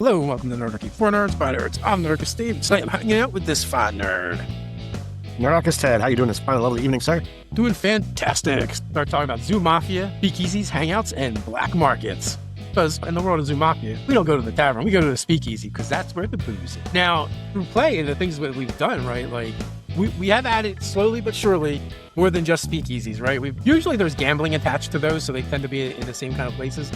Hello and welcome to Nerdarchy for Nerds by Nerds. I'm Nerdarchists Dave. Tonight I'm hanging out with this fine nerd. Nerdarchists Ted, how you doing this fine lovely evening, sir? Doing fantastic. Start talking about Zoo Mafia, Speakeasies, hangouts, and black markets. Because in the world of Zoo Mafia, we don't go to the tavern, we go to the Speakeasy, because that's where the booze is. Now, through play and the things that we've done, right, like, we have added slowly but surely more than just Speakeasies, right? Usually there's gambling attached to those, so they tend to be in the same kind of places.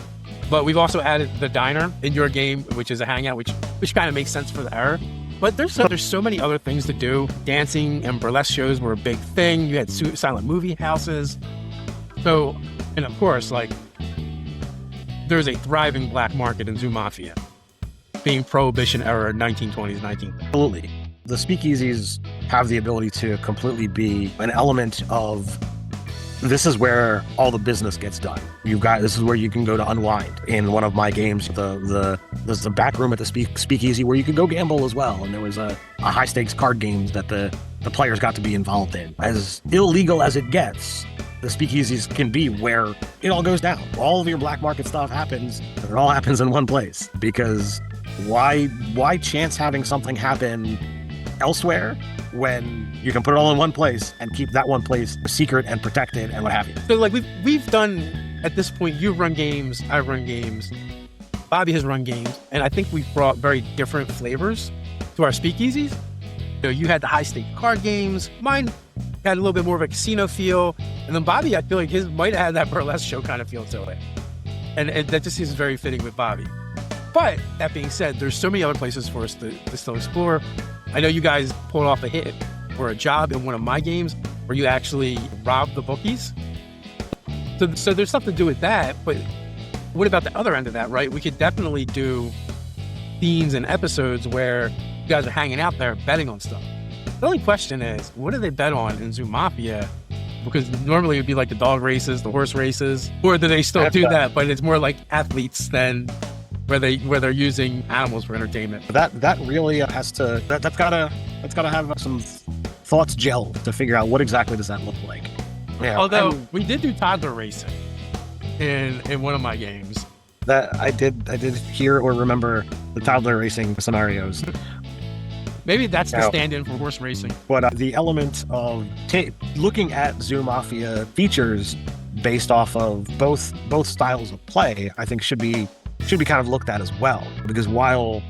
But we've also added the diner in your game, which is a hangout, which kind of makes sense for the era. But there's so many other things to do. Dancing and burlesque shows were a big thing. You had silent movie houses. So, and of course, like, there's a thriving black market in Zoo Mafia, being prohibition-era 1920s, 1930s. Absolutely. The speakeasies have the ability to completely be an element of, this is where all the business gets done. This is where you can go to unwind. In one of my games, there's a back room at the speakeasy where you can go gamble as well. And there was a high stakes card games that the players got to be involved in. As illegal as it gets, the speakeasies can be where it all goes down. All of your black market stuff happens, and it all happens in one place. Because why chance having something happen elsewhere when you can put it all in one place and keep that one place secret and protected and what have you? So like we've done, at this point, you've run games, I've run games, Bobby has run games, and I think we've brought very different flavors to our speakeasies. You know, you had the high stake card games, mine had a little bit more of a casino feel, and then Bobby, I feel like his might have had that burlesque show kind of feel to it. And that just seems very fitting with Bobby. But that being said, there's so many other places for us to still explore. I know you guys pulled off a hit or a job in one of my games where you actually robbed the bookies. So there's stuff to do with that, but what about the other end of that, right? We could definitely do themes and episodes where you guys are hanging out there betting on stuff. The only question is, what do they bet on in Zoo Mafia? Because normally it would be like the dog races, the horse races, or do they still do that? But it's more like athletes than where they're using animals for entertainment. That really has to, that's gotta have some thoughts gel to figure out what exactly does that look like. Yeah. Although we did do toddler racing in one of my games. That I did hear or remember the toddler racing scenarios. Maybe that's the stand-in for horse racing. But the element of looking at Zoo Mafia features based off of both styles of play, I think should be kind of looked at as well. Because while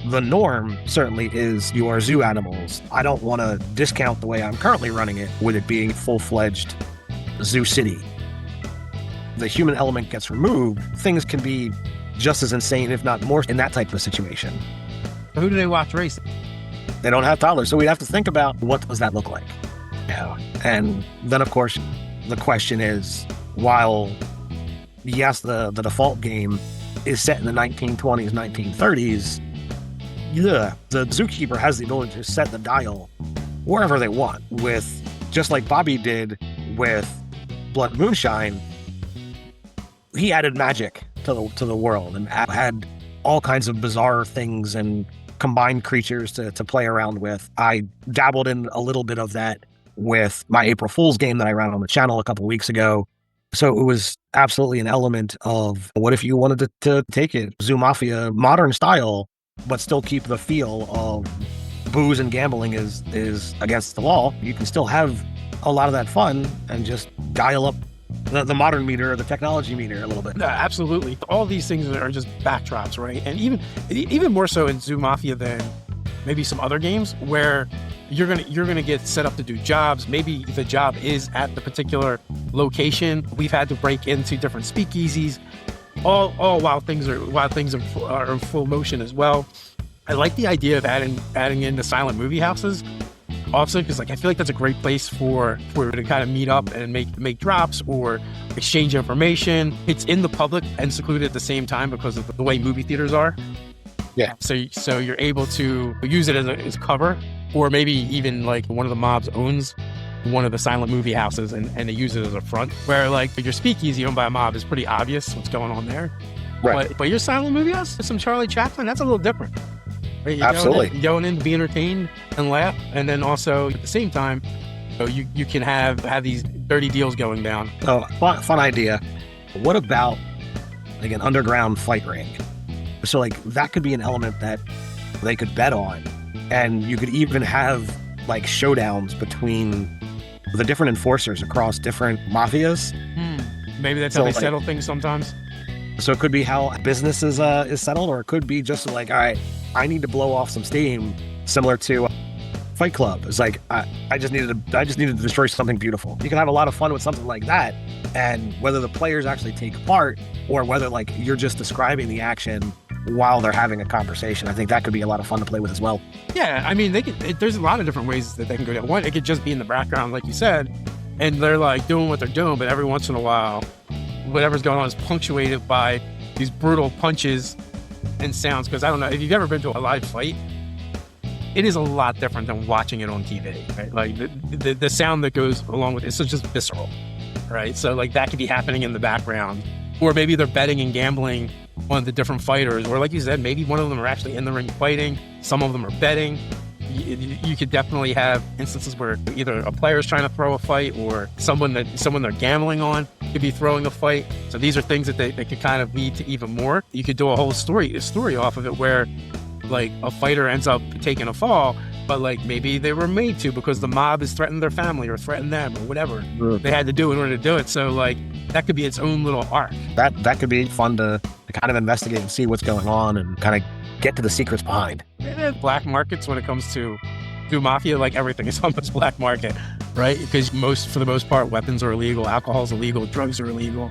the norm certainly is your zoo animals, I don't want to discount the way I'm currently running it with it being full-fledged zoo city. The human element gets removed, things can be just as insane, if not more, in that type of situation. Who do they watch racing? They don't have toddlers, so we'd have to think about what does that look like. Yeah. And then, of course, the question is, while, yes, the default game is set in the 1920s, 1930s, the zookeeper has the ability to set the dial wherever they want, with, just like Bobby did with Blood Moonshine, he added magic to the world and had all kinds of bizarre things and combined creatures to play around with. I dabbled in a little bit of that with my April Fool's game that I ran on the channel a couple of weeks ago. So it was absolutely an element of what if you wanted to take it Zoo Mafia modern style, but still keep the feel of booze and gambling is against the law. You can still have a lot of that fun and just dial up the modern meter or the technology meter a little bit. No, absolutely. All these things are just backdrops, right? And even more so in Zoo Mafia than maybe some other games where you're gonna get set up to do jobs. Maybe the job is at the particular location. We've had to break into different speakeasies, all while things are in full motion as well. I like the idea of adding in the silent movie houses. Also, because like I feel like that's a great place for to kind of meet up and make drops or exchange information. It's in the public and secluded at the same time because of the way movie theaters are. Yeah. So you're able to use it as cover, or maybe even like one of the mobs owns one of the silent movie houses and they use it as a front. Where like your speakeasy owned by a mob is pretty obvious what's going on there. Right. But your silent movie house, some Charlie Chaplin, that's a little different. Right? Absolutely. Going in to be entertained and laugh, and then also at the same time, you can have these dirty deals going down. Oh, fun idea. What about like an underground fight ring? So like that could be an element that they could bet on. And you could even have like showdowns between the different enforcers across different mafias. Maybe that's how they settle things sometimes. So it could be how business is settled, or it could be just like, all right, I need to blow off some steam, similar to Fight Club. It's like I just needed to destroy something beautiful. You can have a lot of fun with something like that, and whether the players actually take part or whether like you're just describing the action while they're having a conversation, I think that could be a lot of fun to play with as well. Yeah, I mean, there's a lot of different ways that they can go down. One, it could just be in the background, like you said, and they're like doing what they're doing, but every once in a while, whatever's going on is punctuated by these brutal punches and sounds. Because I don't know if you've ever been to a live fight, it is a lot different than watching it on TV, right? Like the sound that goes along with it is just visceral, right? So like that could be happening in the background, or maybe they're betting and gambling on the different fighters, or like you said, maybe one of them are actually in the ring fighting. Some of them are betting. You could definitely have instances where either a player is trying to throw a fight, or someone they're gambling on could be throwing a fight. So these are things that they could kind of lead to even more. You could do a whole story off of it where like a fighter ends up taking a fall, but like maybe they were made to because the mob has threatened their family or threatened them or whatever they had to do in order to do it. So like that could be its own little arc. That could be fun to kind of investigate and see what's going on and kind of get to the secrets behind. Black markets when it comes to Zoo Mafia, like everything is almost black market, right? Because for the most part, weapons are illegal, alcohol is illegal, drugs are illegal.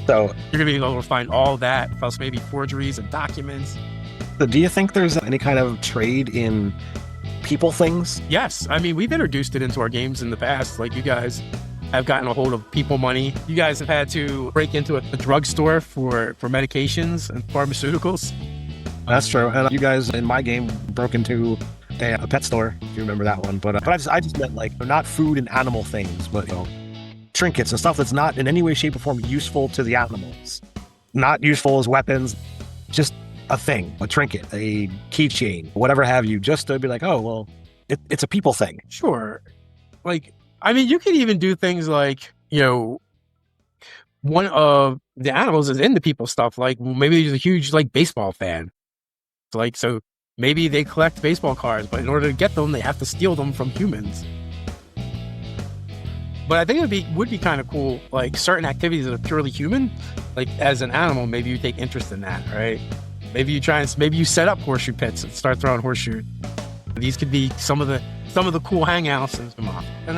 So you're gonna be able to find all that, plus maybe forgeries and documents. So do you think there's any kind of trade in people things? Yes, I mean we've introduced it into our games in the past. Like you guys have gotten a hold of people money. You guys have had to break into a drugstore for medications and pharmaceuticals. That's true. And you guys in my game broke into a pet store, if you remember that one. But I just meant like not food and animal things, but trinkets and stuff that's not in any way, shape, or form useful to the animals. Not useful as weapons, just a thing, a trinket, a keychain, whatever have you, just to be like, oh, well, it's a people thing. Sure. Like, I mean, you could even do things like, one of the animals is into people stuff. Like maybe he's a huge like baseball fan. So maybe they collect baseball cards, but in order to get them, they have to steal them from humans. But I think it would be kind of cool, like certain activities that are purely human, like as an animal, maybe you take interest in that, right? Maybe you set up horseshoe pits and start throwing horseshoes. These could be some of the cool hangouts in Zoo Mafia.